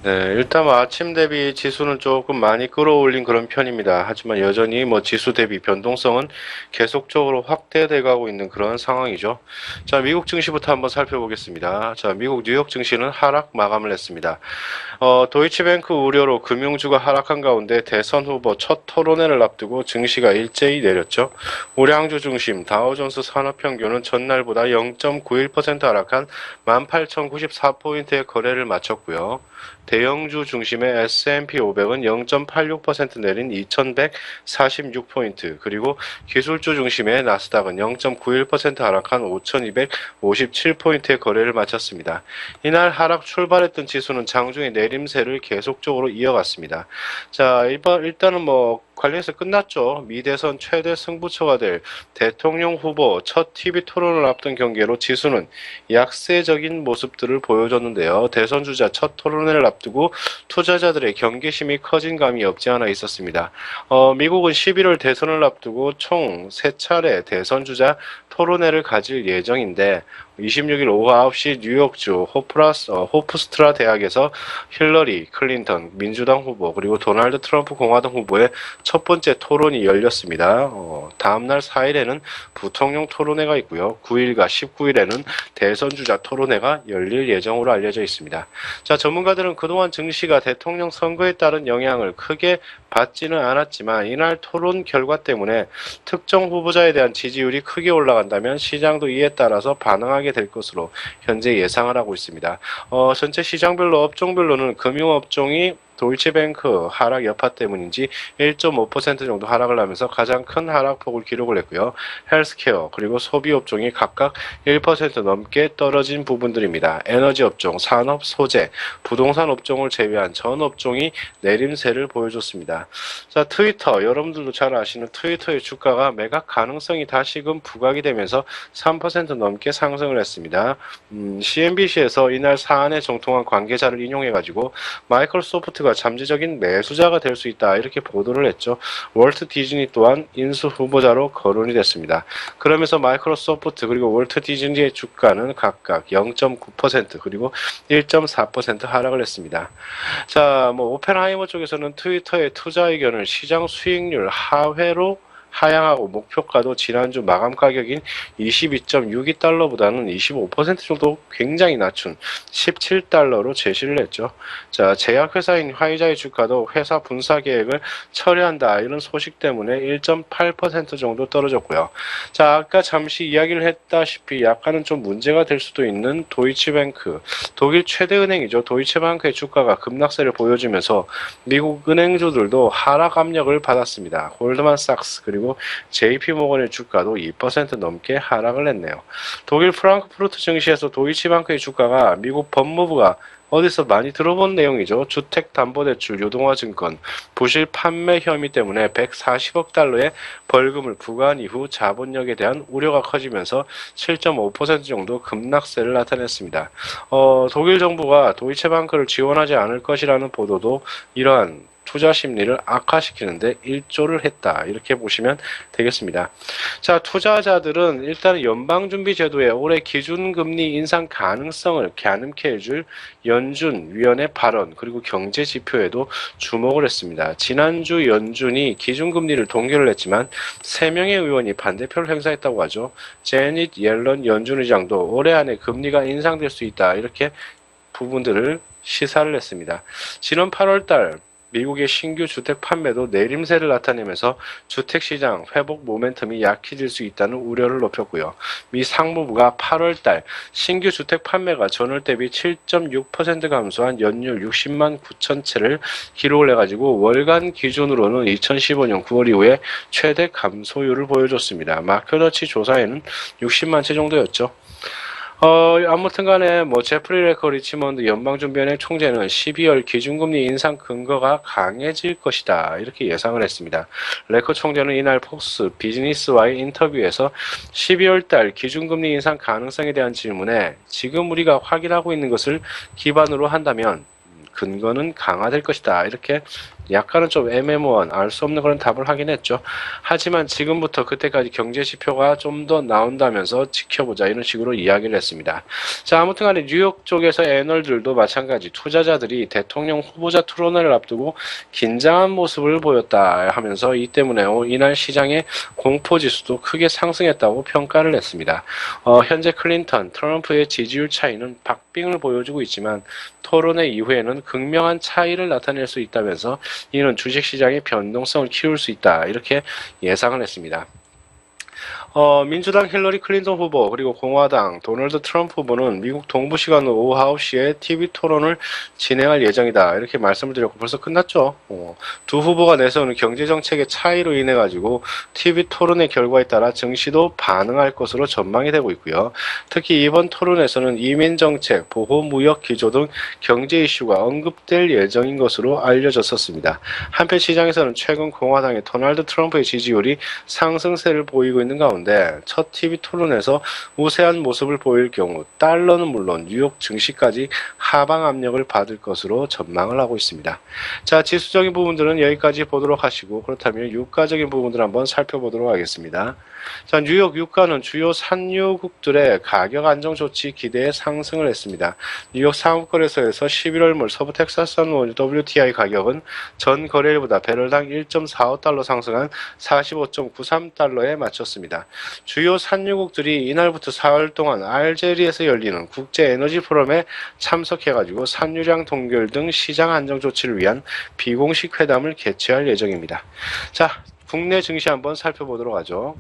네, 일단 뭐 아침 대비 지수는 조금 많이 끌어올린 그런 편입니다. 하지만 여전히 뭐 지수 대비 변동성은 계속적으로 확대돼 가고 있는 그런 상황이죠. 자, 미국 증시부터 한번 살펴보겠습니다. 자, 미국 뉴욕 증시는 하락 마감을 했습니다. 도이치뱅크 우려로 금융주가 하락한 가운데 대선 후보 첫 토론회를 앞두고 증시가 일제히 내렸죠. 우량주 중심 다우존스 산업평균은 전날보다 0.91% 하락한 18,094포인트의 거래를 마쳤고요. 대형주 중심의 S&P 500은 0.86% 내린 2146포인트, 그리고 기술주 중심의 나스닥은 0.91% 하락한 5257포인트의 거래를 마쳤습니다. 이날 하락 출발했던 지수는 장중에 내림세를 계속적으로 이어갔습니다. 자, 일단은 뭐 관련해서 끝났죠. 미 대선 최대 승부처가 될 대통령 후보 첫 TV 토론을 앞둔 경계로 지수는 약세적인 모습들을 보여줬는데요. 대선 주자 첫 토론회를 앞두고 투자자들의 경계심이 커진 감이 없지 않아 있었습니다. 미국은 11월 대선을 앞두고 총 3차례 대선 주자 토론회를 가질 예정인데 26일 오후 9시 뉴욕주 호프스트라 대학에서 힐러리 클린턴 민주당 후보 그리고 도널드 트럼프 공화당 후보의 첫 번째 토론이 열렸습니다. 다음날 4일에는 부통령 토론회가 있고요. 9일과 19일에는 대선 주자 토론회가 열릴 예정으로 알려져 있습니다. 자, 전문가들은 그동안 증시가 대통령 선거에 따른 영향을 크게 받지는 않았지만 이날 토론 결과 때문에 특정 후보자에 대한 지지율이 크게 올라간다면 시장도 이에 따라서 반응하게 될 것으로 현재 예상을 하고 있습니다. 전체 시장별로 업종별로는 금융업종이 도이치뱅크 하락 여파 때문인지 1.5% 정도 하락을 하면서 가장 큰 하락폭을 기록을 했고요. 헬스케어 그리고 소비업종이 각각 1% 넘게 떨어진 부분들입니다. 에너지업종, 산업, 소재, 부동산 업종을 제외한 전 업종이 내림세를 보여줬습니다. 자, 트위터, 여러분들도 잘 아시는 트위터의 주가가 매각 가능성이 다시금 부각이 되면서 3% 넘게 상승을 했습니다. CNBC에서 이날 사안에 정통한 관계자를 인용해가지고 마이크로소프트가 잠재적인 매수자가 될 수 있다 이렇게 보도를 했죠. 월트 디즈니 또한 인수 후보자로 거론이 됐습니다. 그러면서 마이크로소프트 그리고 월트 디즈니의 주가는 각각 0.9% 그리고 1.4% 하락을 했습니다. 자, 뭐 오펜하이머 쪽에서는 트위터의 투자 의견을 시장 수익률 하회로 하향하고 목표가도 지난주 마감 가격인 22.62달러보다는 25% 정도 굉장히 낮춘 17달러로 제시를 했죠. 자, 제약회사인 화이자의 주가도 회사 분사 계획을 철회한다 이런 소식 때문에 1.8% 정도 떨어졌고요. 자, 아까 잠시 이야기를 했다시피 약간은 좀 문제가 될 수도 있는 도이치뱅크, 독일 최대 은행이죠. 도이체방크의 주가가 급락세를 보여주면서 미국 은행주들도 하락 압력을 받았습니다. 골드만삭스 그리고 JP모건의 주가도 2% 넘게 하락을 했네요. 독일 프랑크푸르트 증시에서 도이치방크의 주가가 미국 법무부가 어디서 많이 들어본 내용이죠. 주택담보대출 유동화증권 부실 판매 혐의 때문에 140억 달러의 벌금을 부과한 이후 자본력에 대한 우려가 커지면서 7.5% 정도 급락세를 나타냈습니다. 독일 정부가 도이체방크를 지원하지 않을 것이라는 보도도 이러한 투자 심리를 악화시키는데 일조를 했다 이렇게 보시면 되겠습니다. 자, 투자자들은 일단 연방준비제도의 올해 기준금리 인상 가능성을 가늠케 해줄 연준 위원의 발언 그리고 경제 지표에도 주목을 했습니다. 지난주 연준이 기준금리를 동결을 했지만 3명의 의원이 반대표를 행사했다고 하죠. 제닛 옐런 연준 의장도 올해 안에 금리가 인상될 수 있다 이렇게 부분들을 시사를 했습니다. 지난 8월달 미국의 신규 주택 판매도 내림세를 나타내면서 주택시장 회복 모멘텀이 약해질 수 있다는 우려를 높였고요. 미 상무부가 8월달 신규 주택 판매가 전월 대비 7.6% 감소한 연율 60만 9천 채를 기록을 해가지고 월간 기준으로는 2015년 9월 이후에 최대 감소율을 보여줬습니다. 마켓워치 조사에는 60만 채 정도였죠. 아무튼 간에 뭐 제프리 레커 리치먼드 연방준비은행 총재는 12월 기준금리 인상 근거가 강해질 것이다 이렇게 예상을 했습니다. 레커 총재는 이날 폭스 비즈니스와의 인터뷰에서 12월 달 기준금리 인상 가능성에 대한 질문에 지금 우리가 확인하고 있는 것을 기반으로 한다면 근거는 강화될 것이다 이렇게 약간은 좀 애매모호한 알 수 없는 그런 답을 하긴 했죠. 하지만 지금부터 그때까지 경제 지표가 좀 더 나온다면서 지켜보자 이런 식으로 이야기를 했습니다. 자, 아무튼 간에 뉴욕 쪽에서 애널들도 마찬가지 투자자들이 대통령 후보자 토론회를 앞두고 긴장한 모습을 보였다 하면서 이 때문에 이날 시장의 공포지수도 크게 상승했다고 평가를 했습니다. 현재 클린턴, 트럼프의 지지율 차이는 박빙을 보여주고 있지만 토론회 이후에는 극명한 차이를 나타낼 수 있다면서 이는 주식시장의 변동성을 키울 수 있다 이렇게 예상을 했습니다. 민주당 힐러리 클린턴 후보 그리고 공화당 도널드 트럼프 후보는 미국 동부 시간으로 오후 9시에 TV 토론을 진행할 예정이다 이렇게 말씀을 드렸고 벌써 끝났죠. 두 후보가 내세우는 경제정책의 차이로 인해 가지고 TV 토론의 결과에 따라 증시도 반응할 것으로 전망이 되고 있고요. 특히 이번 토론에서는 이민정책, 보호무역 기조 등 경제 이슈가 언급될 예정인 것으로 알려졌었습니다. 한편 시장에서는 최근 공화당의 도널드 트럼프의 지지율이 상승세를 보이고 있는 가운데 첫 TV 토론에서 우세한 모습을 보일 경우 달러는 물론 뉴욕 증시까지 하방 압력을 받을 것으로 전망을 하고 있습니다. 자, 지수적인 부분들은 여기까지 보도록 하시고 그렇다면 유가적인 부분들 한번 살펴보도록 하겠습니다. 자, 뉴욕 유가는 주요 산유국들의 가격 안정 조치 기대에 상승을 했습니다. 뉴욕 상업거래소에서 11월 말 서부 텍사스산 원유 WTI 가격은 전 거래일보다 배럴당 1.45달러 상승한 45.93달러에 마쳤습니다. 주요 산유국들이 이날부터 사흘 동안 알제리에서 열리는 국제 에너지 포럼에 참석해가지고 산유량 동결 등 시장 안정 조치를 위한 비공식 회담을 개최할 예정입니다. 자, 국내 증시 한번 살펴보도록 하죠.